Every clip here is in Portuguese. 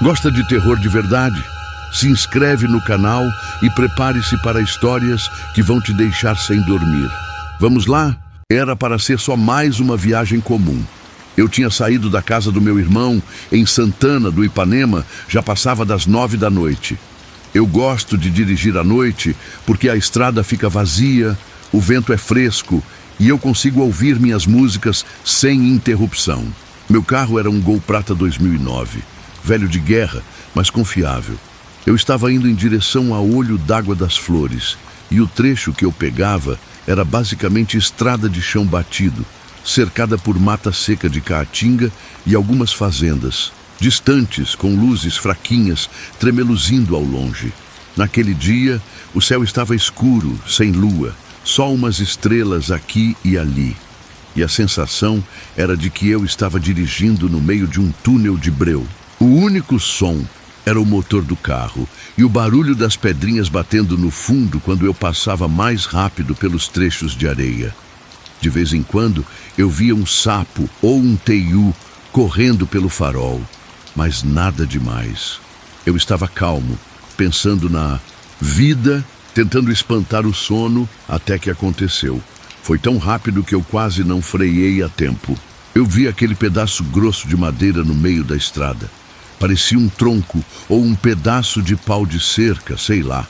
Gosta de terror de verdade? Se inscreve no canal e prepare-se para histórias que vão te deixar sem dormir. Vamos lá? Era para ser só mais uma viagem comum. Eu tinha saído da casa do meu irmão em Santana do Ipanema, já passava das 9 da noite. Eu gosto de dirigir à noite porque a estrada fica vazia, o vento é fresco e eu consigo ouvir minhas músicas sem interrupção. Meu carro era um Gol Prata 2009, velho de guerra, mas confiável. Eu estava indo em direção a Olho d'Água das Flores e o trecho que eu pegava era basicamente estrada de chão batido, cercada por mata seca de caatinga e algumas fazendas, distantes, com luzes fraquinhas, tremeluzindo ao longe. Naquele dia, o céu estava escuro, sem lua, só umas estrelas aqui e ali. E a sensação era de que eu estava dirigindo no meio de um túnel de breu. O único som era o motor do carro e o barulho das pedrinhas batendo no fundo quando eu passava mais rápido pelos trechos de areia. De vez em quando, eu via um sapo ou um teiu correndo pelo farol, mas nada demais. Eu estava calmo, pensando na vida, tentando espantar o sono, até que aconteceu. Foi tão rápido que eu quase não freiei a tempo. Eu vi aquele pedaço grosso de madeira no meio da estrada. Parecia um tronco ou um pedaço de pau de cerca, sei lá.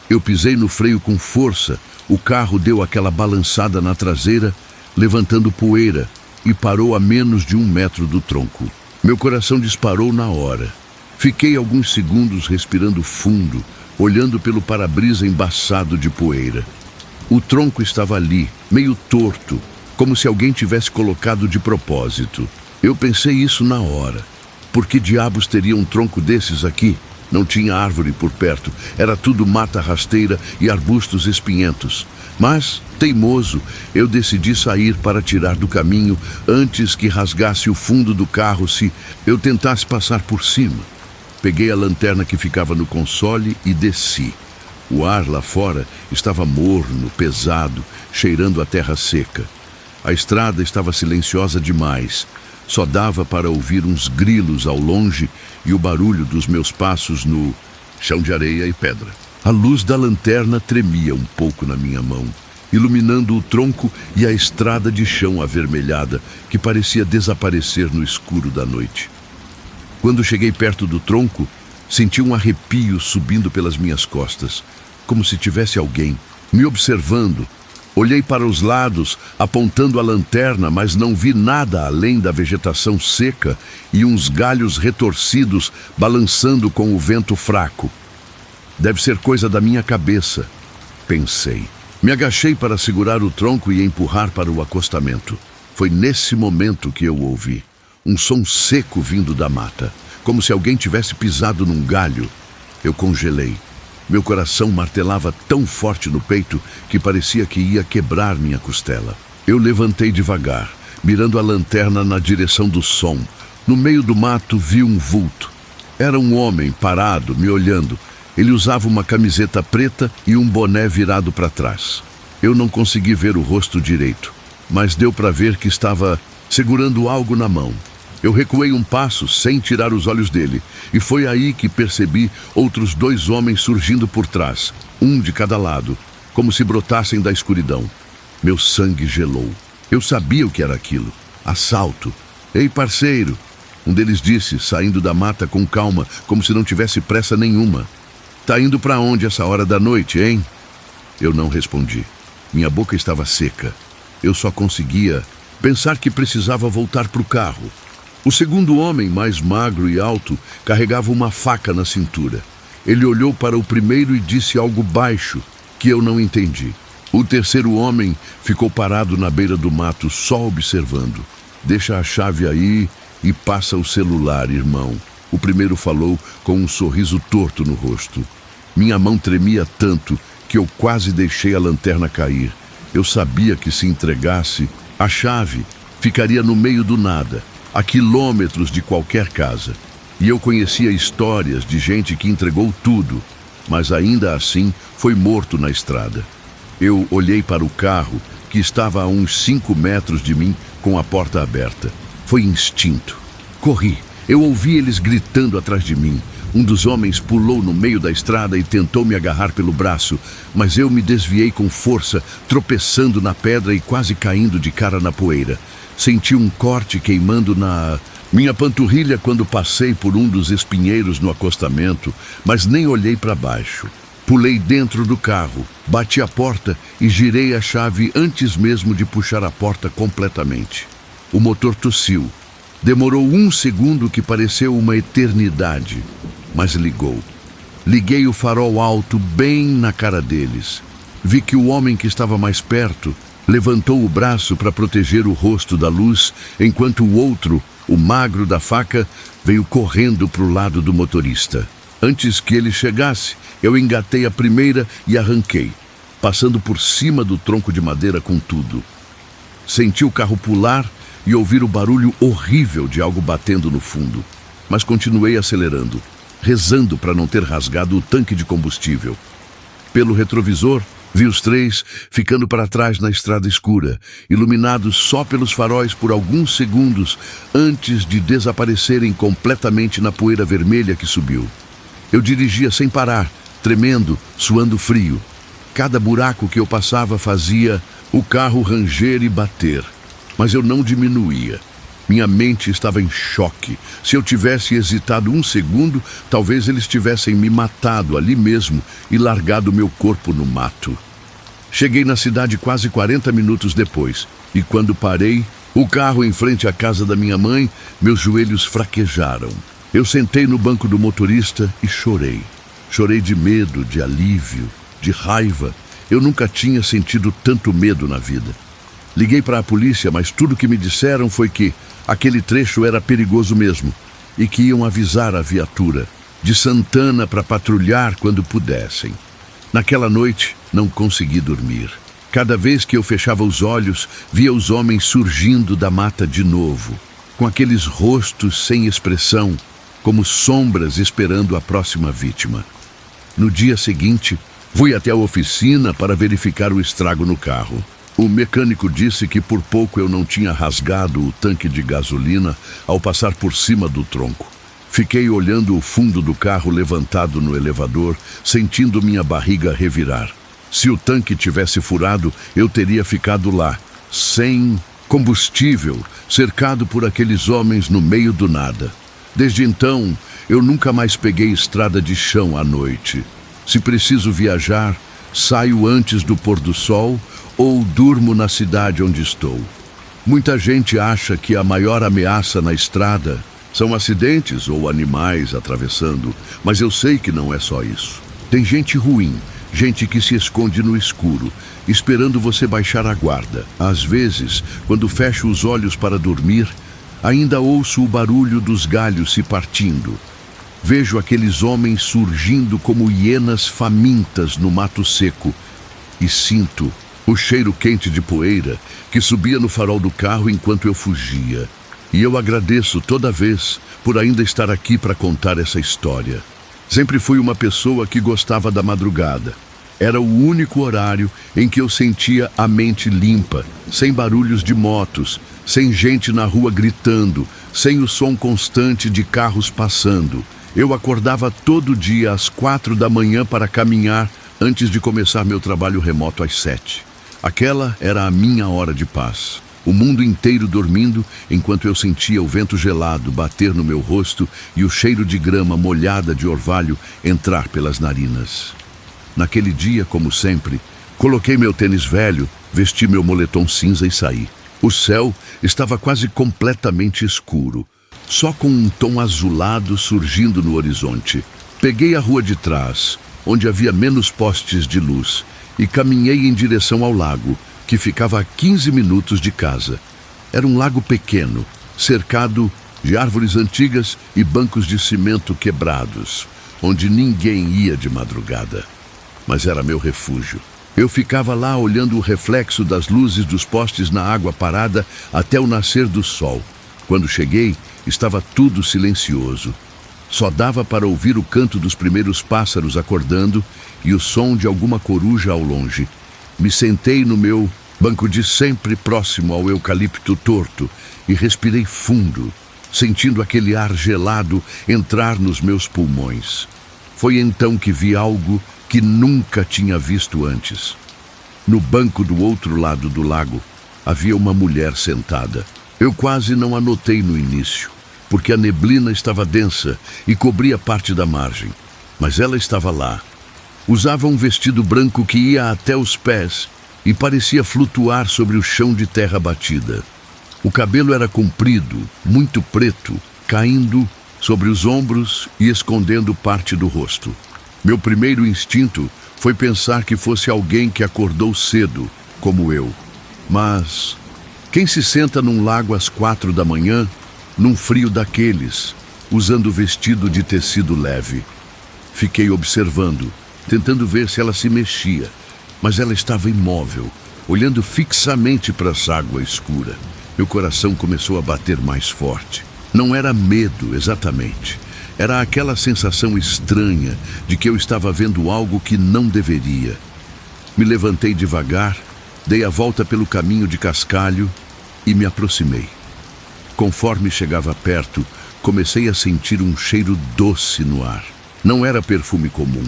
Eu pisei no freio com força, o carro deu aquela balançada na traseira, levantando poeira, e parou a menos de 1 metro do tronco. Meu coração disparou na hora. Fiquei alguns segundos respirando fundo, olhando pelo para-brisa embaçado de poeira. O tronco estava ali, meio torto, como se alguém tivesse colocado de propósito. Eu pensei isso na hora. Por que diabos teria um tronco desses aqui? Não tinha árvore por perto, era tudo mata rasteira e arbustos espinhentos. Mas, teimoso, eu decidi sair para tirar do caminho antes que rasgasse o fundo do carro se eu tentasse passar por cima. Peguei a lanterna que ficava no console e desci. O ar lá fora estava morno, pesado, cheirando a terra seca. A estrada estava silenciosa demais. Só dava para ouvir uns grilos ao longe e o barulho dos meus passos no chão de areia e pedra. A luz da lanterna tremia um pouco na minha mão, iluminando o tronco e a estrada de chão avermelhada que parecia desaparecer no escuro da noite. Quando cheguei perto do tronco, senti um arrepio subindo pelas minhas costas, como se tivesse alguém me observando. Olhei para os lados, apontando a lanterna, mas não vi nada além da vegetação seca e uns galhos retorcidos balançando com o vento fraco. Deve ser coisa da minha cabeça, pensei. Me agachei para segurar o tronco e empurrar para o acostamento. Foi nesse momento que eu ouvi um som seco vindo da mata, como se alguém tivesse pisado num galho. Eu congelei. Meu coração martelava tão forte no peito que parecia que ia quebrar minha costela. Eu levantei devagar, mirando a lanterna na direção do som. No meio do mato vi um vulto. Era um homem parado, me olhando. Ele usava uma camiseta preta e um boné virado para trás. Eu não consegui ver o rosto direito, mas deu para ver que estava segurando algo na mão. Eu recuei um passo sem tirar os olhos dele, e foi aí que percebi outros 2 homens surgindo por trás, um de cada lado, como se brotassem da escuridão. Meu sangue gelou. Eu sabia o que era aquilo. Assalto. Ei, parceiro! Um deles disse, saindo da mata com calma, como se não tivesse pressa nenhuma. Tá indo para onde essa hora da noite, hein? Eu não respondi. Minha boca estava seca. Eu só conseguia pensar que precisava voltar para o carro. O segundo homem, mais magro e alto, carregava uma faca na cintura. Ele olhou para o primeiro e disse algo baixo, que eu não entendi. O terceiro homem ficou parado na beira do mato, só observando. Deixa a chave aí e passa o celular, irmão. O primeiro falou com um sorriso torto no rosto. Minha mão tremia tanto que eu quase deixei a lanterna cair. Eu sabia que se entregasse, a chave ficaria no meio do nada, a quilômetros de qualquer casa. E eu conhecia histórias de gente que entregou tudo, mas ainda assim foi morto na estrada. Eu olhei para o carro, que estava a uns 5 metros de mim, com a porta aberta. Foi instinto. Corri, Eu ouvi eles gritando atrás de mim. Um dos homens pulou no meio da estrada e tentou me agarrar pelo braço, mas eu me desviei com força, tropeçando na pedra e quase caindo de cara na poeira. Senti um corte queimando na minha panturrilha quando passei por um dos espinheiros no acostamento, mas nem olhei para baixo. Pulei dentro do carro, bati a porta e girei a chave antes mesmo de puxar a porta completamente. O motor tossiu. Demorou 1 segundo que pareceu uma eternidade, mas ligou. Liguei o farol alto bem na cara deles. Vi que o homem que estava mais perto levantou o braço para proteger o rosto da luz, enquanto o outro, o magro da faca, veio correndo para o lado do motorista. Antes que ele chegasse, eu engatei a primeira e arranquei, passando por cima do tronco de madeira com tudo. Senti o carro pular e ouvir o barulho horrível de algo batendo no fundo, mas continuei acelerando, rezando para não ter rasgado o tanque de combustível. Pelo retrovisor, vi os 3 ficando para trás na estrada escura, iluminados só pelos faróis por alguns segundos antes de desaparecerem completamente na poeira vermelha que subiu. Eu dirigia sem parar, tremendo, suando frio. Cada buraco que eu passava fazia o carro ranger e bater, mas eu não diminuía. Minha mente estava em choque. Se eu tivesse hesitado 1 segundo, talvez eles tivessem me matado ali mesmo e largado meu corpo no mato. Cheguei na cidade quase 40 minutos depois, e quando parei, o carro em frente à casa da minha mãe, meus joelhos fraquejaram. Eu sentei no banco do motorista e chorei. Chorei de medo, de alívio, de raiva. Eu nunca tinha sentido tanto medo na vida. Liguei para a polícia, mas tudo que me disseram foi que aquele trecho era perigoso mesmo e que iam avisar a viatura de Santana para patrulhar quando pudessem. Naquela noite, não consegui dormir. Cada vez que eu fechava os olhos, via os homens surgindo da mata de novo, com aqueles rostos sem expressão, como sombras esperando a próxima vítima. No dia seguinte, fui até a oficina para verificar o estrago no carro. O mecânico disse que por pouco eu não tinha rasgado o tanque de gasolina ao passar por cima do tronco. Fiquei olhando o fundo do carro levantado no elevador, sentindo minha barriga revirar. Se o tanque tivesse furado, eu teria ficado lá, sem combustível, cercado por aqueles homens no meio do nada. Desde então, eu nunca mais peguei estrada de chão à noite. Se preciso viajar, saio antes do pôr do sol ou durmo na cidade onde estou. Muita gente acha que a maior ameaça na estrada são acidentes ou animais atravessando, mas eu sei que não é só isso. Tem gente ruim, gente que se esconde no escuro, esperando você baixar a guarda. Às vezes, quando fecho os olhos para dormir, ainda ouço o barulho dos galhos se partindo. Vejo aqueles homens surgindo como hienas famintas no mato seco e sinto o cheiro quente de poeira que subia no farol do carro enquanto eu fugia. E eu agradeço toda vez por ainda estar aqui para contar essa história. Sempre fui uma pessoa que gostava da madrugada. Era o único horário em que eu sentia a mente limpa, sem barulhos de motos, sem gente na rua gritando, sem o som constante de carros passando. Eu acordava todo dia às 4 da manhã para caminhar antes de começar meu trabalho remoto às 7. Aquela era a minha hora de paz. O mundo inteiro dormindo, enquanto eu sentia o vento gelado bater no meu rosto e o cheiro de grama molhada de orvalho entrar pelas narinas. Naquele dia, como sempre, coloquei meu tênis velho, vesti meu moletom cinza e saí. O céu estava quase completamente escuro, só com um tom azulado surgindo no horizonte. Peguei a rua de trás, onde havia menos postes de luz, e caminhei em direção ao lago, que ficava a 15 minutos de casa. Era um lago pequeno, cercado de árvores antigas e bancos de cimento quebrados, onde ninguém ia de madrugada. Mas era meu refúgio. Eu ficava lá olhando o reflexo das luzes dos postes na água parada até o nascer do sol. Quando cheguei, estava tudo silencioso. Só dava para ouvir o canto dos primeiros pássaros acordando e o som de alguma coruja ao longe. Me sentei no meu banco de sempre próximo ao eucalipto torto e respirei fundo. sentindo aquele ar gelado entrar nos meus pulmões. Foi então que vi algo que nunca tinha visto antes. No banco do outro lado do lago, havia uma mulher sentada. Eu quase não a notei no início, porque a neblina estava densa e cobria parte da margem. Mas ela estava lá. Usava um vestido branco que ia até os pés e parecia flutuar sobre o chão de terra batida. O cabelo era comprido, muito preto, caindo sobre os ombros e escondendo parte do rosto. Meu primeiro instinto foi pensar que fosse alguém que acordou cedo, como eu. Mas quem se senta num lago às 4 da manhã, num frio daqueles, usando vestido de tecido leve? Fiquei observando, tentando ver se ela se mexia, mas ela estava imóvel, olhando fixamente para essa água escura. Meu coração começou a bater mais forte. Não era medo, exatamente. Era aquela sensação estranha de que eu estava vendo algo que não deveria. Me levantei devagar, dei a volta pelo caminho de cascalho e me aproximei. Conforme chegava perto, comecei a sentir um cheiro doce no ar. Não era perfume comum.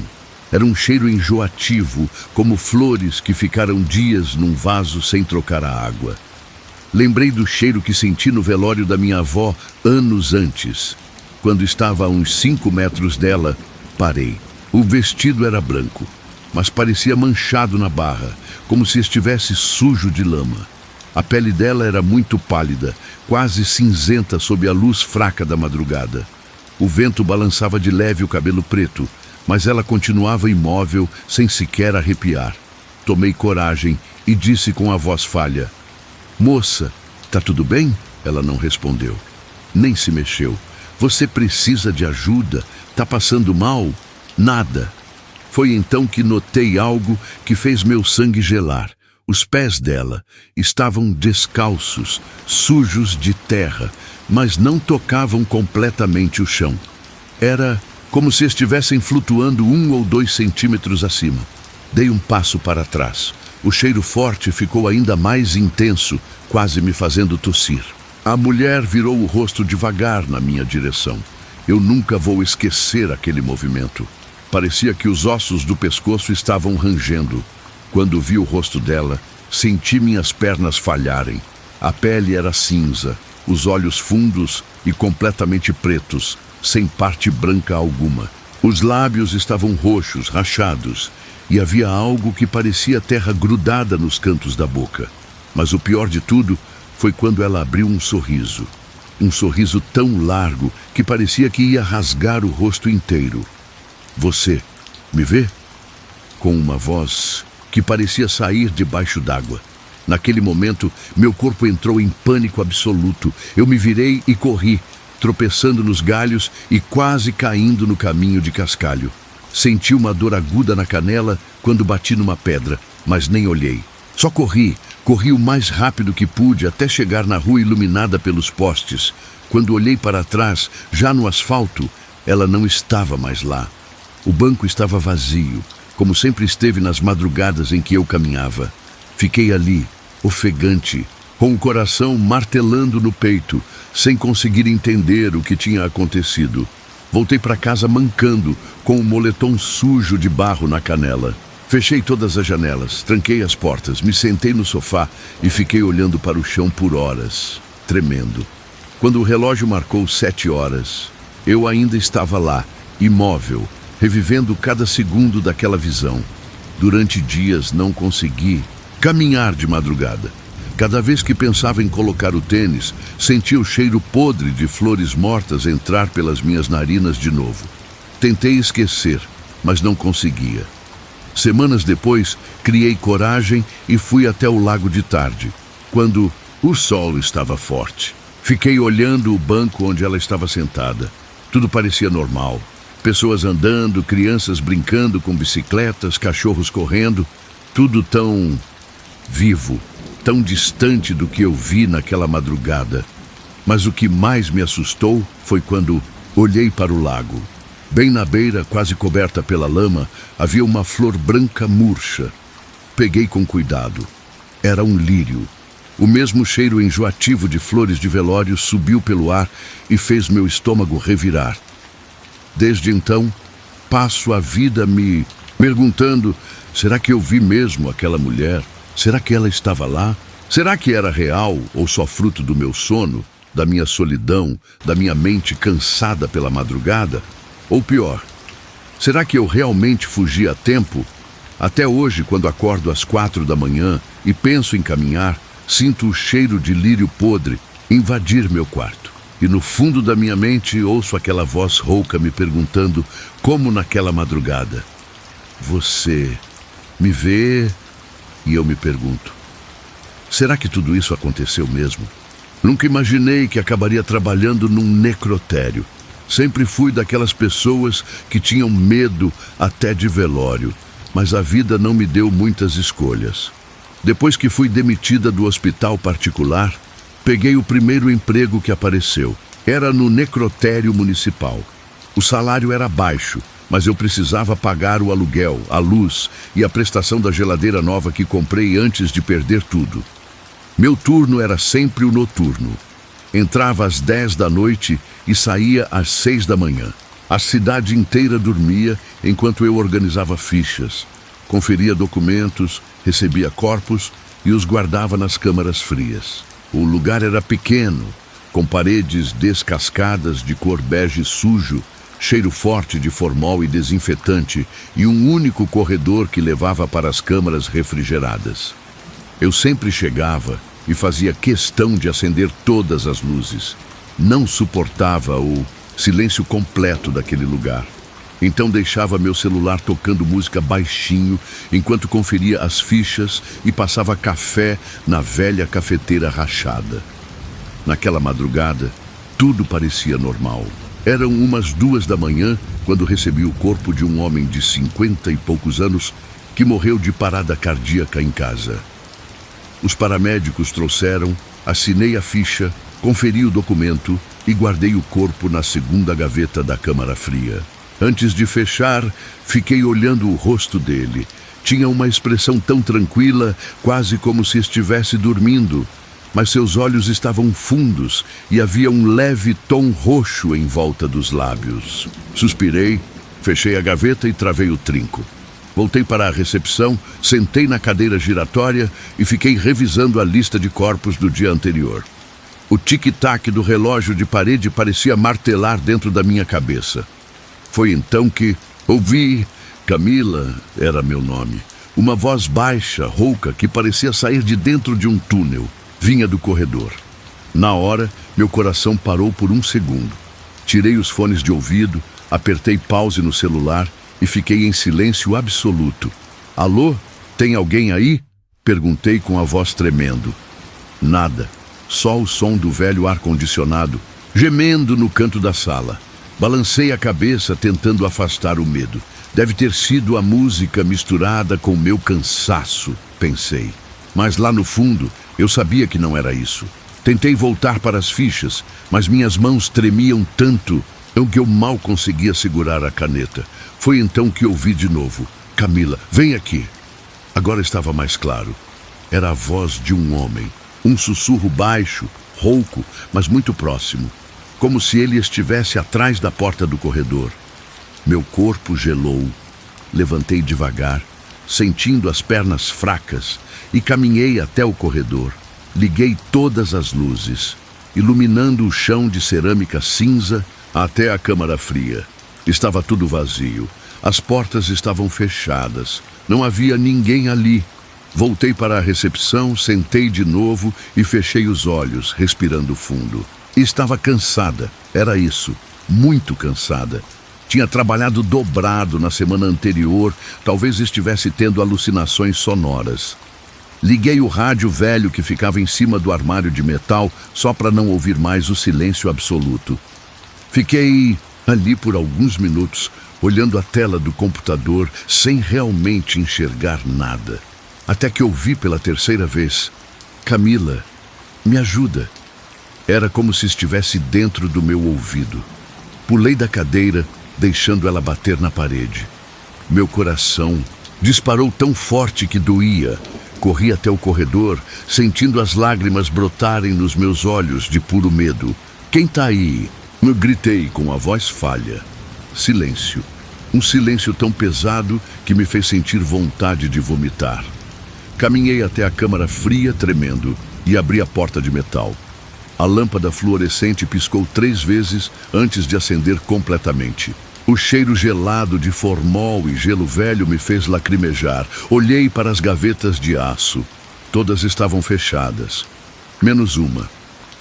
Era um cheiro enjoativo, como flores que ficaram dias num vaso sem trocar a água. Lembrei do cheiro que senti no velório da minha avó anos antes. Quando estava a uns 5 metros dela, parei. O vestido era branco, mas parecia manchado na barra, como se estivesse sujo de lama. A pele dela era muito pálida, quase cinzenta sob a luz fraca da madrugada. O vento balançava de leve o cabelo preto, mas ela continuava imóvel, sem sequer arrepiar. Tomei coragem e disse com a voz falha: "Moça, tá tudo bem?" Ela não respondeu. Nem se mexeu. "Você precisa de ajuda? Tá passando mal?" Nada. Foi então que notei algo que fez meu sangue gelar. Os pés dela estavam descalços, sujos de terra, mas não tocavam completamente o chão. Era como se estivessem flutuando 1 ou 2 centímetros acima. Dei um passo para trás. O cheiro forte ficou ainda mais intenso, quase me fazendo tossir. A mulher virou o rosto devagar na minha direção. Eu nunca vou esquecer aquele movimento. Parecia que os ossos do pescoço estavam rangendo. Quando vi o rosto dela, senti minhas pernas falharem. A pele era cinza, os olhos fundos e completamente pretos, sem parte branca alguma. Os lábios estavam roxos, rachados, e havia algo que parecia terra grudada nos cantos da boca. Mas o pior de tudo foi quando ela abriu um sorriso. Um sorriso tão largo que parecia que ia rasgar o rosto inteiro. "Você me vê?" Com uma voz que parecia sair debaixo d'água. Naquele momento, meu corpo entrou em pânico absoluto. Eu me virei e corri, tropeçando nos galhos e quase caindo no caminho de cascalho. Senti uma dor aguda na canela quando bati numa pedra, mas nem olhei. Só corri o mais rápido que pude até chegar na rua iluminada pelos postes. Quando olhei para trás, já no asfalto, ela não estava mais lá. O banco estava vazio, como sempre esteve nas madrugadas em que eu caminhava. Fiquei ali, ofegante, com o coração martelando no peito, sem conseguir entender o que tinha acontecido. Voltei para casa mancando, com o moletom sujo de barro na canela. Fechei todas as janelas, tranquei as portas, me sentei no sofá e fiquei olhando para o chão por horas, tremendo. Quando o relógio marcou 7 horas, eu ainda estava lá, imóvel, revivendo cada segundo daquela visão. Durante dias não consegui caminhar de madrugada. Cada vez que pensava em colocar o tênis, sentia o cheiro podre de flores mortas entrar pelas minhas narinas de novo. Tentei esquecer, mas não conseguia. Semanas depois, criei coragem e fui até o lago de tarde, quando o sol estava forte. Fiquei olhando o banco onde ela estava sentada. Tudo parecia normal. Pessoas andando, crianças brincando com bicicletas, cachorros correndo. Tudo tão vivo, tão distante do que eu vi naquela madrugada. Mas o que mais me assustou foi quando olhei para o lago. Bem na beira, quase coberta pela lama, havia uma flor branca murcha. Peguei com cuidado. Era um lírio. O mesmo cheiro enjoativo de flores de velório subiu pelo ar e fez meu estômago revirar. Desde então, passo a vida me perguntando: será que eu vi mesmo aquela mulher? Será que ela estava lá? Será que era real ou só fruto do meu sono, da minha solidão, da minha mente cansada pela madrugada? Ou pior, será que eu realmente fugi a tempo? Até hoje, quando acordo às 4 da manhã e penso em caminhar, sinto o cheiro de lírio podre invadir meu quarto. E no fundo da minha mente ouço aquela voz rouca me perguntando como naquela madrugada: você me vê? E eu me pergunto: será que tudo isso aconteceu mesmo? Nunca imaginei que acabaria trabalhando num necrotério. Sempre fui daquelas pessoas que tinham medo até de velório, mas a vida não me deu muitas escolhas. Depois que fui demitida do hospital particular, peguei o primeiro emprego que apareceu. Era no necrotério municipal. O salário era baixo, mas eu precisava pagar o aluguel, a luz e a prestação da geladeira nova que comprei antes de perder tudo. Meu turno era sempre o noturno. Entrava às 10 da noite e saía às 6 da manhã. A cidade inteira dormia enquanto eu organizava fichas, conferia documentos, recebia corpos e os guardava nas câmaras frias. O lugar era pequeno, com paredes descascadas de cor bege sujo, cheiro forte de formol e desinfetante e um único corredor que levava para as câmaras refrigeradas. Eu sempre chegava e fazia questão de acender todas as luzes. Não suportava o silêncio completo daquele lugar. Então deixava meu celular tocando música baixinho enquanto conferia as fichas e passava café na velha cafeteira rachada. Naquela madrugada, tudo parecia normal. Eram umas 2 da manhã quando recebi o corpo de um homem de 50 e poucos anos que morreu de parada cardíaca em casa. Os paramédicos trouxeram, assinei a ficha, conferi o documento e guardei o corpo na segunda gaveta da câmara fria. Antes de fechar, fiquei olhando o rosto dele. Tinha uma expressão tão tranquila, quase como se estivesse dormindo, mas seus olhos estavam fundos e havia um leve tom roxo em volta dos lábios. Suspirei, fechei a gaveta e travei o trinco. Voltei para a recepção, sentei na cadeira giratória e fiquei revisando a lista de corpos do dia anterior. O tic-tac do relógio de parede parecia martelar dentro da minha cabeça. Foi então que ouvi, Camila era meu nome, uma voz baixa, rouca, que parecia sair de dentro de um túnel. Vinha do corredor. Na hora, meu coração parou por um segundo. Tirei os fones de ouvido, apertei pause no celular e fiquei em silêncio absoluto. Alô? Tem alguém aí? Perguntei com a voz tremendo. Nada. Só o som do velho ar-condicionado, gemendo no canto da sala. Balancei a cabeça tentando afastar o medo. Deve ter sido a música misturada com o meu cansaço, pensei. Mas lá no fundo, eu sabia que não era isso. Tentei voltar para as fichas, mas minhas mãos tremiam tanto que eu mal conseguia segurar a caneta. Foi então que ouvi de novo: Camila, vem aqui. Agora estava mais claro. Era a voz de um homem. Um sussurro baixo, rouco, mas muito próximo. Como se ele estivesse atrás da porta do corredor. Meu corpo gelou. Levantei devagar, sentindo as pernas fracas, e caminhei até o corredor. Liguei todas as luzes, iluminando o chão de cerâmica cinza até a câmara fria. Estava tudo vazio. As portas estavam fechadas. Não havia ninguém ali. Voltei para a recepção, sentei de novo e fechei os olhos, respirando fundo. Estava cansada, era isso, muito cansada. Tinha trabalhado dobrado na semana anterior, talvez estivesse tendo alucinações sonoras. Liguei o rádio velho que ficava em cima do armário de metal, só para não ouvir mais o silêncio absoluto. Fiquei ali por alguns minutos, olhando a tela do computador, sem realmente enxergar nada. Até que ouvi pela terceira vez: Camila, me ajuda. Era como se estivesse dentro do meu ouvido. Pulei da cadeira, deixando ela bater na parede. Meu coração disparou tão forte que doía, Corri até o corredor, sentindo as lágrimas brotarem nos meus olhos de puro medo. "Quem tá aí?" Eu gritei com a voz falha. Silêncio. Um silêncio tão pesado que me fez sentir vontade de vomitar. Caminhei até a câmara fria, tremendo, e abri a porta de metal. A lâmpada fluorescente piscou 3 vezes antes de acender completamente. O cheiro gelado de formol e gelo velho me fez lacrimejar. Olhei para as gavetas de aço. Todas estavam fechadas, menos uma.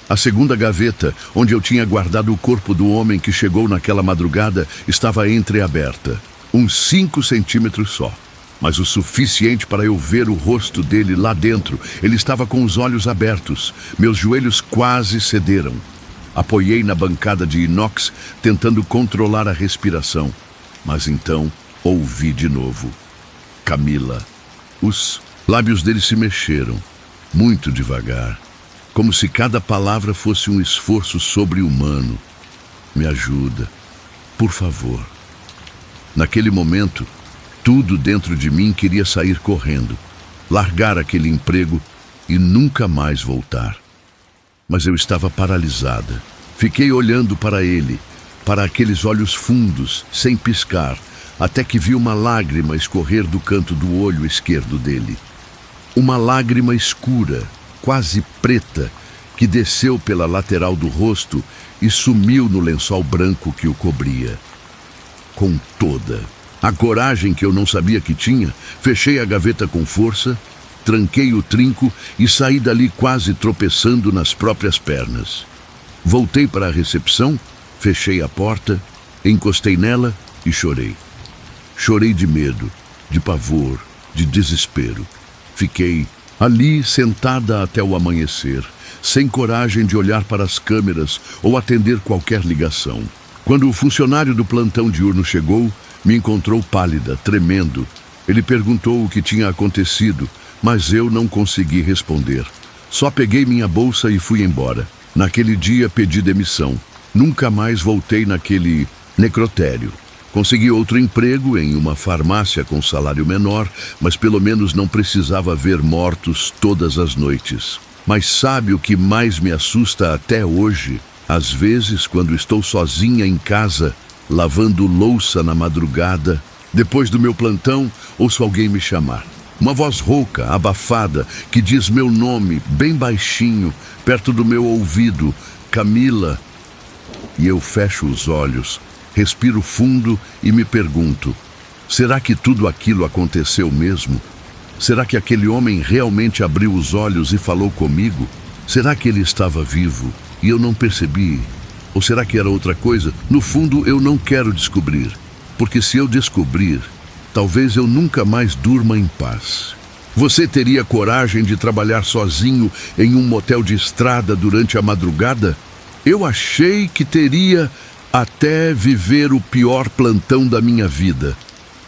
A segunda gaveta, onde eu tinha guardado o corpo do homem que chegou naquela madrugada, estava entreaberta. Uns 5 centímetros só, mas o suficiente para eu ver o rosto dele lá dentro. Ele estava com os olhos abertos. Meus joelhos quase cederam. Apoiei na bancada de inox, tentando controlar a respiração. Mas então ouvi de novo. Camila. Os lábios dele se mexeram, muito devagar, como se cada palavra fosse um esforço sobre-humano. "Me ajuda, por favor." Naquele momento, tudo dentro de mim queria sair correndo, largar aquele emprego e nunca mais voltar. Mas eu estava paralisada. Fiquei olhando para ele, para aqueles olhos fundos, sem piscar, até que vi uma lágrima escorrer do canto do olho esquerdo dele. Uma lágrima escura, quase preta, que desceu pela lateral do rosto e sumiu no lençol branco que o cobria. Com toda a coragem que eu não sabia que tinha, fechei a gaveta com força, tranquei o trinco e saí dali quase tropeçando nas próprias pernas. Voltei para a recepção, fechei a porta, encostei nela e chorei. Chorei de medo, de pavor, de desespero. Fiquei ali sentada até o amanhecer, sem coragem de olhar para as câmeras ou atender qualquer ligação. Quando o funcionário do plantão diurno chegou, me encontrou pálida, tremendo. Ele perguntou o que tinha acontecido, mas eu não consegui responder. Só peguei minha bolsa e fui embora. Naquele dia pedi demissão. Nunca mais voltei naquele necrotério. Consegui outro emprego em uma farmácia com salário menor, mas pelo menos não precisava ver mortos todas as noites. Mas sabe o que mais me assusta até hoje? Às vezes, quando estou sozinha em casa, lavando louça na madrugada, depois do meu plantão, ouço alguém me chamar. Uma voz rouca, abafada, que diz meu nome, bem baixinho, perto do meu ouvido: "Camila." E eu fecho os olhos, respiro fundo e me pergunto: será que tudo aquilo aconteceu mesmo? Será que aquele homem realmente abriu os olhos e falou comigo? Será que ele estava vivo e eu não percebi? Ou será que era outra coisa? No fundo, eu não quero descobrir, porque se eu descobrir, talvez eu nunca mais durma em paz. Você teria coragem de trabalhar sozinho em um motel de estrada durante a madrugada? Eu achei que teria até viver o pior plantão da minha vida.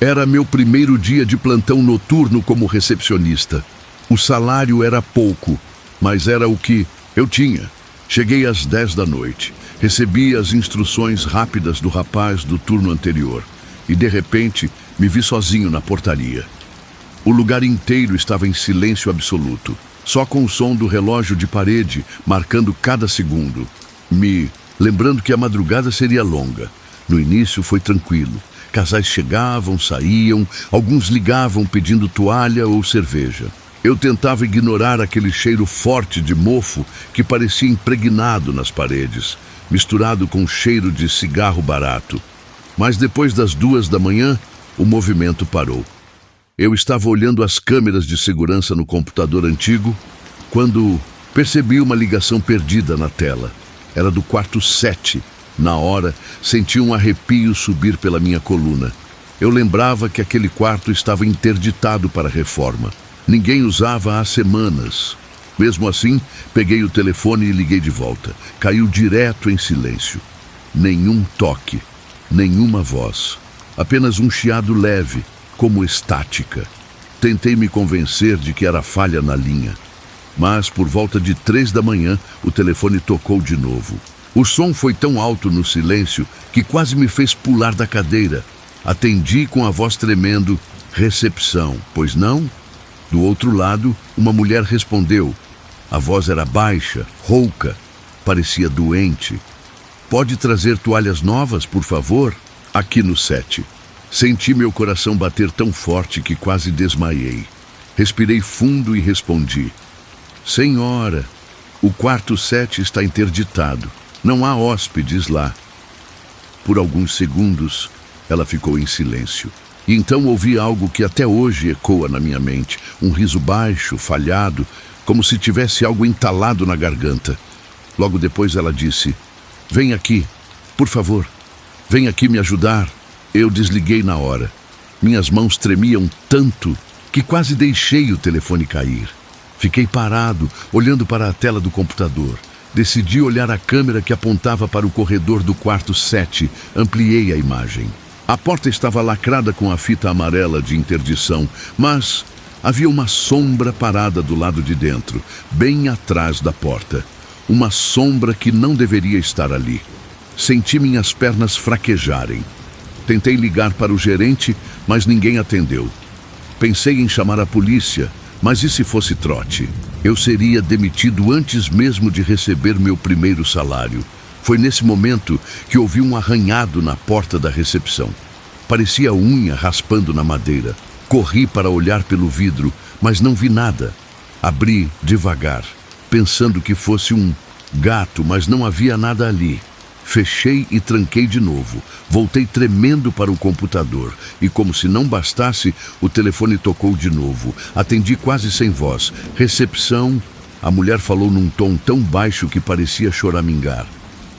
Era meu primeiro dia de plantão noturno como recepcionista. O salário era pouco, mas era o que eu tinha. Cheguei às 10 da noite. Recebi as instruções rápidas do rapaz do turno anterior e, de repente, me vi sozinho na portaria. O lugar inteiro estava em silêncio absoluto, só com o som do relógio de parede marcando cada segundo, me lembrando que a madrugada seria longa. No início foi tranquilo. Casais chegavam, saíam, alguns ligavam pedindo toalha ou cerveja. Eu tentava ignorar aquele cheiro forte de mofo que parecia impregnado nas paredes, misturado com o cheiro de cigarro barato. Mas depois das 2 da manhã, o movimento parou. Eu estava olhando as câmeras de segurança no computador antigo, quando percebi uma ligação perdida na tela. Era do quarto 7. Na hora, senti um arrepio subir pela minha coluna. Eu lembrava que aquele quarto estava interditado para reforma. Ninguém usava há semanas. Mesmo assim, peguei o telefone e liguei de volta. Caiu direto em silêncio. Nenhum toque, nenhuma voz. Apenas um chiado leve, como estática. Tentei me convencer de que era falha na linha. Mas, por volta de 3 da manhã, o telefone tocou de novo. O som foi tão alto no silêncio que quase me fez pular da cadeira. Atendi com a voz tremendo: "Recepção, pois não?" Do outro lado, uma mulher respondeu. A voz era baixa, rouca, parecia doente. Pode trazer toalhas novas, por favor? Aqui no 7. Senti meu coração bater tão forte que quase desmaiei. Respirei fundo e respondi. Senhora, o quarto 7 está interditado. Não há hóspedes lá. Por alguns segundos, ela ficou em silêncio. E então ouvi algo que até hoje ecoa na minha mente. Um riso baixo, falhado, como se tivesse algo entalado na garganta. Logo depois ela disse, vem aqui, por favor, vem aqui me ajudar. Eu desliguei na hora. Minhas mãos tremiam tanto que quase deixei o telefone cair. Fiquei parado, olhando para a tela do computador. Decidi olhar a câmera que apontava para o corredor do quarto 7. Ampliei a imagem. A porta estava lacrada com a fita amarela de interdição, mas havia uma sombra parada do lado de dentro, bem atrás da porta. Uma sombra que não deveria estar ali. Senti minhas pernas fraquejarem. Tentei ligar para o gerente, mas ninguém atendeu. Pensei em chamar a polícia, mas e se fosse trote? Eu seria demitido antes mesmo de receber meu primeiro salário. Foi nesse momento que ouvi um arranhado na porta da recepção. Parecia unha raspando na madeira. Corri para olhar pelo vidro, mas não vi nada. Abri devagar, pensando que fosse um gato, mas não havia nada ali. Fechei e tranquei de novo. Voltei tremendo para o computador e, como se não bastasse, o telefone tocou de novo. Atendi quase sem voz. Recepção. A mulher falou num tom tão baixo que parecia choramingar.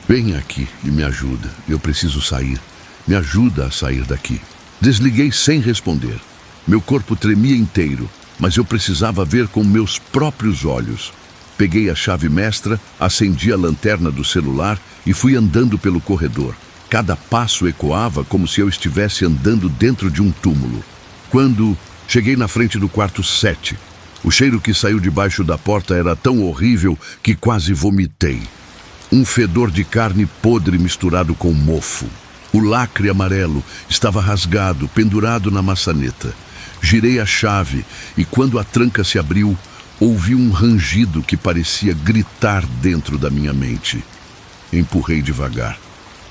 Vem aqui e me ajuda. Eu preciso sair. Me ajuda a sair daqui. Desliguei sem responder. Meu corpo tremia inteiro, mas eu precisava ver com meus próprios olhos. Peguei a chave mestra, acendi a lanterna do celular e fui andando pelo corredor. Cada passo ecoava como se eu estivesse andando dentro de um túmulo. Quando cheguei na frente do quarto 7, o cheiro que saiu debaixo da porta era tão horrível que quase vomitei. Um fedor de carne podre misturado com mofo. O lacre amarelo estava rasgado, pendurado na maçaneta. Girei a chave e quando a tranca se abriu, ouvi um rangido que parecia gritar dentro da minha mente. Empurrei devagar.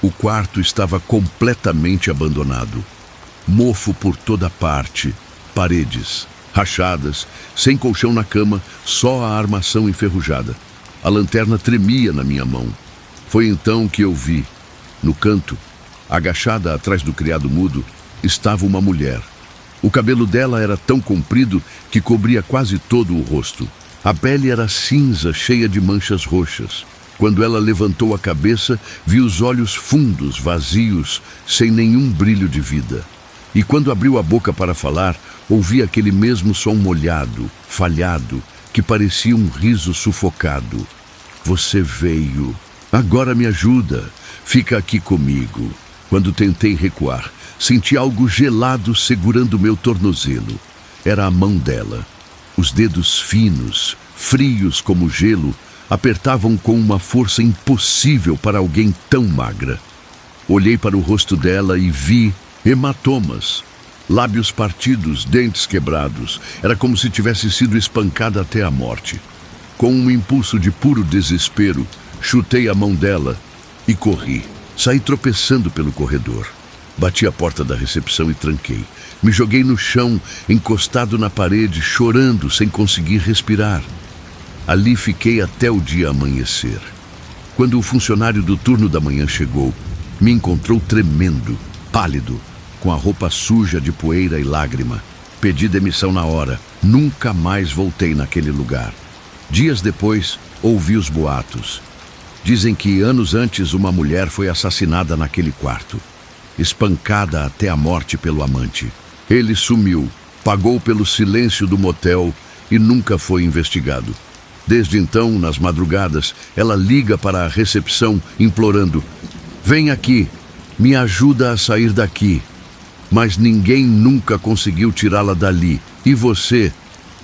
O quarto estava completamente abandonado. Mofo por toda parte, paredes, rachadas, sem colchão na cama, só a armação enferrujada. A lanterna tremia na minha mão. Foi então que eu vi, no canto, agachada atrás do criado mudo, estava uma mulher. O cabelo dela era tão comprido que cobria quase todo o rosto. A pele era cinza, cheia de manchas roxas. Quando ela levantou a cabeça, vi os olhos fundos, vazios, sem nenhum brilho de vida. E quando abriu a boca para falar, ouvi aquele mesmo som molhado, falhado, que parecia um riso sufocado. Você veio. Agora me ajuda. Fica aqui comigo. Quando tentei recuar, senti algo gelado segurando meu tornozelo. Era a mão dela. Os dedos finos, frios como gelo, apertavam com uma força impossível para alguém tão magra. Olhei para o rosto dela e vi hematomas, lábios partidos, dentes quebrados. Era como se tivesse sido espancada até a morte. Com um impulso de puro desespero, chutei a mão dela e corri. Saí tropeçando pelo corredor. Bati a porta da recepção e tranquei. Me joguei no chão, encostado na parede, chorando, sem conseguir respirar. Ali fiquei até o dia amanhecer. Quando o funcionário do turno da manhã chegou, me encontrou tremendo, pálido, com a roupa suja de poeira e lágrima. Pedi demissão na hora. Nunca mais voltei naquele lugar. Dias depois, ouvi os boatos. Dizem que anos antes uma mulher foi assassinada naquele quarto, espancada até a morte pelo amante. Ele sumiu, pagou pelo silêncio do motel e nunca foi investigado. Desde então, nas madrugadas, ela liga para a recepção implorando: vem aqui, me ajuda a sair daqui. Mas ninguém nunca conseguiu tirá-la dali. E você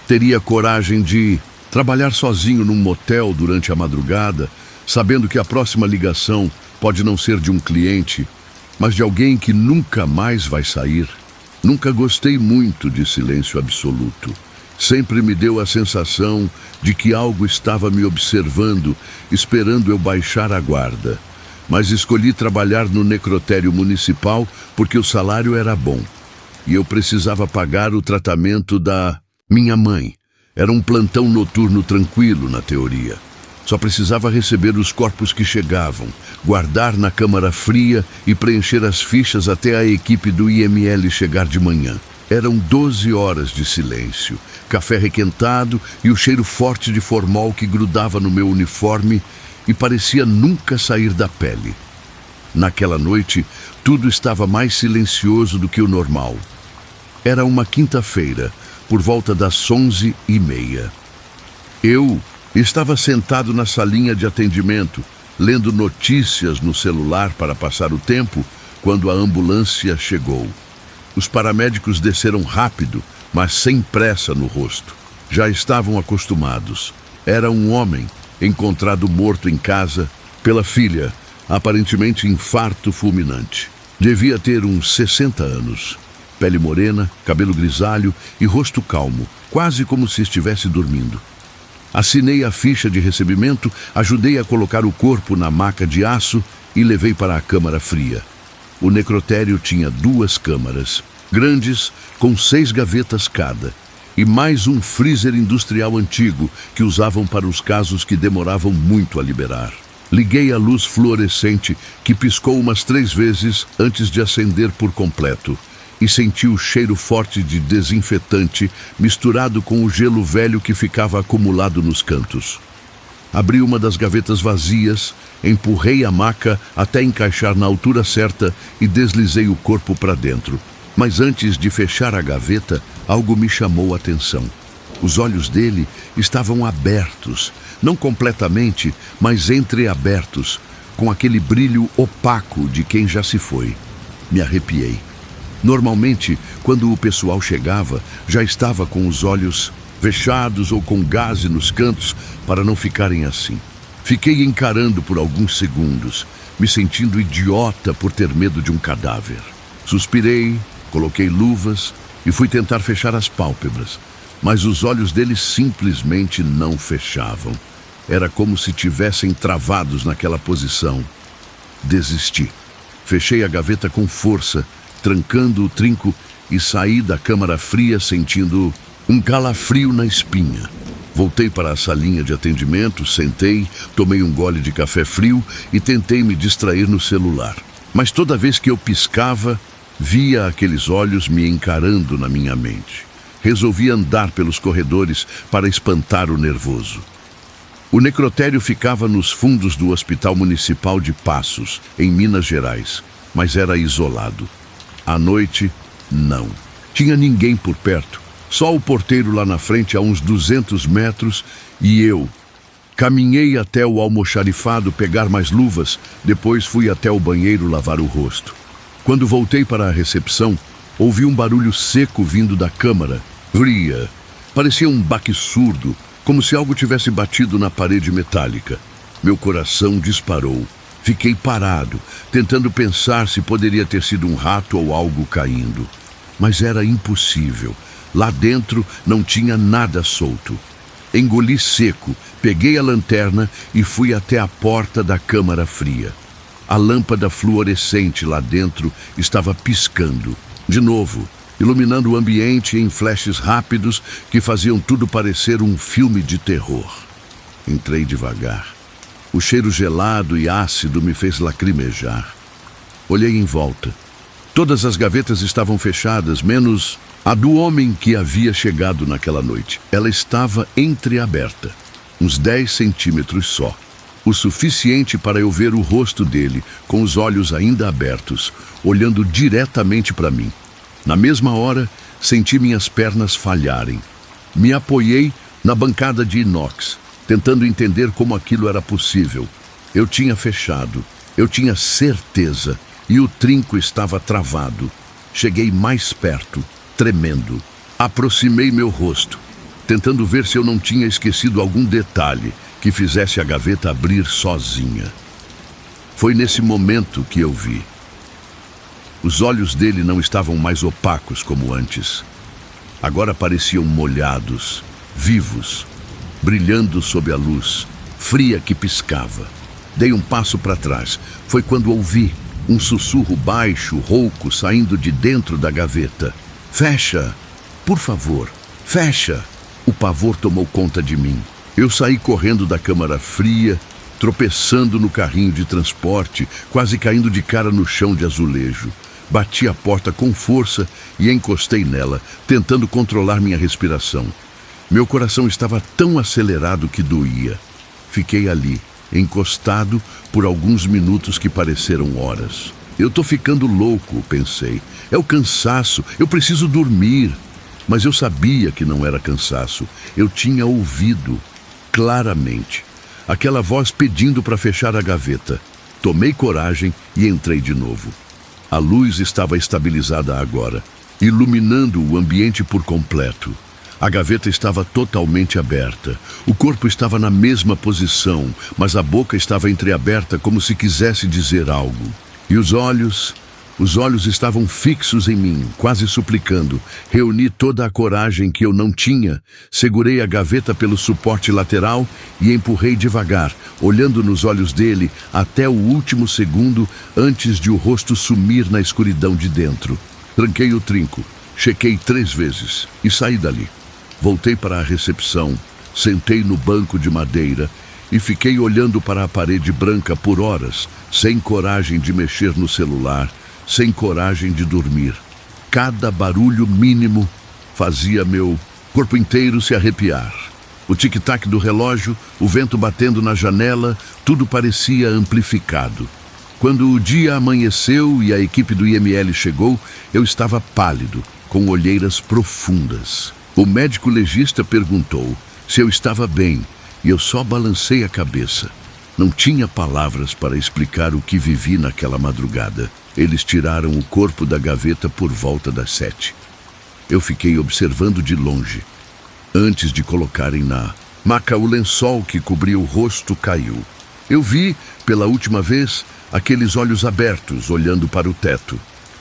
teria coragem de trabalhar sozinho num motel durante a madrugada, sabendo que a próxima ligação pode não ser de um cliente, mas de alguém que nunca mais vai sair? Nunca gostei muito de silêncio absoluto. Sempre me deu a sensação de que algo estava me observando, esperando eu baixar a guarda. Mas escolhi trabalhar no necrotério municipal porque o salário era bom. E eu precisava pagar o tratamento da minha mãe. Era um plantão noturno tranquilo, na teoria. Só precisava receber os corpos que chegavam, guardar na câmara fria e preencher as fichas até a equipe do IML chegar de manhã. Eram 12 horas de silêncio, café requentado e o cheiro forte de formol que grudava no meu uniforme e parecia nunca sair da pele. Naquela noite, tudo estava mais silencioso do que o normal. Era uma quinta-feira, por volta das 11h30. Eu estava sentado na salinha de atendimento, lendo notícias no celular para passar o tempo, quando a ambulância chegou. Os paramédicos desceram rápido, mas sem pressa no rosto. Já estavam acostumados. Era um homem, encontrado morto em casa pela filha, aparentemente infarto fulminante. Devia ter uns 60 anos. Pele morena, cabelo grisalho e rosto calmo, quase como se estivesse dormindo. Assinei a ficha de recebimento, ajudei a colocar o corpo na maca de aço e levei para a câmara fria. O necrotério tinha 2 câmaras, grandes, com 6 gavetas cada, e mais um freezer industrial antigo que usavam para os casos que demoravam muito a liberar. Liguei a luz fluorescente, que piscou umas 3 vezes antes de acender por completo, e senti o cheiro forte de desinfetante misturado com o gelo velho que ficava acumulado nos cantos. Abri uma das gavetas vazias, empurrei a maca até encaixar na altura certa e deslizei o corpo para dentro. Mas antes de fechar a gaveta, algo me chamou a atenção. Os olhos dele estavam abertos, não completamente, mas entreabertos, com aquele brilho opaco de quem já se foi. Me arrepiei. Normalmente, quando o pessoal chegava, já estava com os olhos fechados ou com gaze nos cantos para não ficarem assim. Fiquei encarando por alguns segundos, me sentindo idiota por ter medo de um cadáver. Suspirei, coloquei luvas e fui tentar fechar as pálpebras, mas os olhos dele simplesmente não fechavam. Era como se tivessem travados naquela posição. Desisti. Fechei a gaveta com força, trancando o trinco, e saí da câmara fria sentindo um calafrio na espinha. Voltei para a salinha de atendimento, sentei, tomei um gole de café frio e tentei me distrair no celular. Mas toda vez que eu piscava, via aqueles olhos me encarando na minha mente. Resolvi andar pelos corredores para espantar o nervoso. O necrotério ficava nos fundos do Hospital Municipal de Passos, em Minas Gerais, mas era isolado. À noite, não. Tinha ninguém por perto, só o porteiro lá na frente a uns 200 metros e eu. Caminhei até o almoxarifado pegar mais luvas, depois fui até o banheiro lavar o rosto. Quando voltei para a recepção, ouvi um barulho seco vindo da câmara, fria. Parecia um baque surdo, como se algo tivesse batido na parede metálica. Meu coração disparou. Fiquei parado, tentando pensar se poderia ter sido um rato ou algo caindo. Mas era impossível. Lá dentro não tinha nada solto. Engoli seco, peguei a lanterna e fui até a porta da câmara fria. A lâmpada fluorescente lá dentro estava piscando. De novo, iluminando o ambiente em flashes rápidos que faziam tudo parecer um filme de terror. Entrei devagar. O cheiro gelado e ácido me fez lacrimejar. Olhei em volta. Todas as gavetas estavam fechadas, menos a do homem que havia chegado naquela noite. Ela estava entreaberta, uns 10 centímetros só. O suficiente para eu ver o rosto dele, com os olhos ainda abertos, olhando diretamente para mim. Na mesma hora, senti minhas pernas falharem. Me apoiei na bancada de inox, tentando entender como aquilo era possível. Eu tinha fechado, eu tinha certeza, e o trinco estava travado. Cheguei mais perto, tremendo. Aproximei meu rosto, tentando ver se eu não tinha esquecido algum detalhe que fizesse a gaveta abrir sozinha. Foi nesse momento que eu vi. Os olhos dele não estavam mais opacos como antes. Agora pareciam molhados, vivos, brilhando sob a luz, fria que piscava. Dei um passo para trás. Foi quando ouvi um sussurro baixo, rouco, saindo de dentro da gaveta. Fecha! Por favor, fecha! O pavor tomou conta de mim. Eu saí correndo da câmara fria, tropeçando no carrinho de transporte, quase caindo de cara no chão de azulejo. Bati a porta com força e encostei nela, tentando controlar minha respiração. Meu coração estava tão acelerado que doía. Fiquei ali, encostado, por alguns minutos que pareceram horas. Eu tô ficando louco, pensei. É o cansaço, eu preciso dormir. Mas eu sabia que não era cansaço. Eu tinha ouvido, claramente, aquela voz pedindo para fechar a gaveta. Tomei coragem e entrei de novo. A luz estava estabilizada agora, iluminando o ambiente por completo. A gaveta estava totalmente aberta. O corpo estava na mesma posição, mas a boca estava entreaberta como se quisesse dizer algo. E os olhos estavam fixos em mim, quase suplicando. Reuni toda a coragem que eu não tinha, segurei a gaveta pelo suporte lateral e empurrei devagar, olhando nos olhos dele até o último segundo antes de o rosto sumir na escuridão de dentro. Tranquei o trinco, chequei 3 vezes e saí dali. Voltei para a recepção, sentei no banco de madeira e fiquei olhando para a parede branca por horas, sem coragem de mexer no celular, sem coragem de dormir. Cada barulho mínimo fazia meu corpo inteiro se arrepiar. O tic-tac do relógio, o vento batendo na janela, tudo parecia amplificado. Quando o dia amanheceu e a equipe do IML chegou, eu estava pálido, com olheiras profundas. O médico legista perguntou se eu estava bem e eu só balancei a cabeça. Não tinha palavras para explicar o que vivi naquela madrugada. Eles tiraram o corpo da gaveta por volta das 7. Eu fiquei observando de longe. Antes de colocarem na maca, o lençol que cobria o rosto caiu. Eu vi, pela última vez, aqueles olhos abertos olhando para o teto.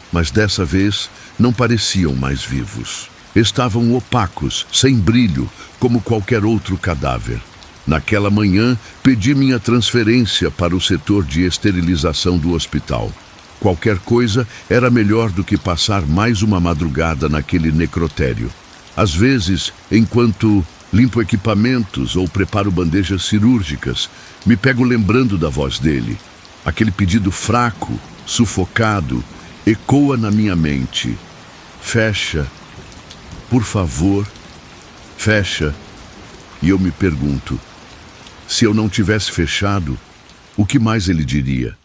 Mas dessa vez não pareciam mais vivos. Estavam opacos, sem brilho, como qualquer outro cadáver. Naquela manhã, pedi minha transferência para o setor de esterilização do hospital. Qualquer coisa era melhor do que passar mais uma madrugada naquele necrotério. Às vezes, enquanto limpo equipamentos ou preparo bandejas cirúrgicas, me pego lembrando da voz dele. Aquele pedido fraco, sufocado, ecoa na minha mente. Fecha. Por favor, fecha. E eu me pergunto, se eu não tivesse fechado, o que mais ele diria?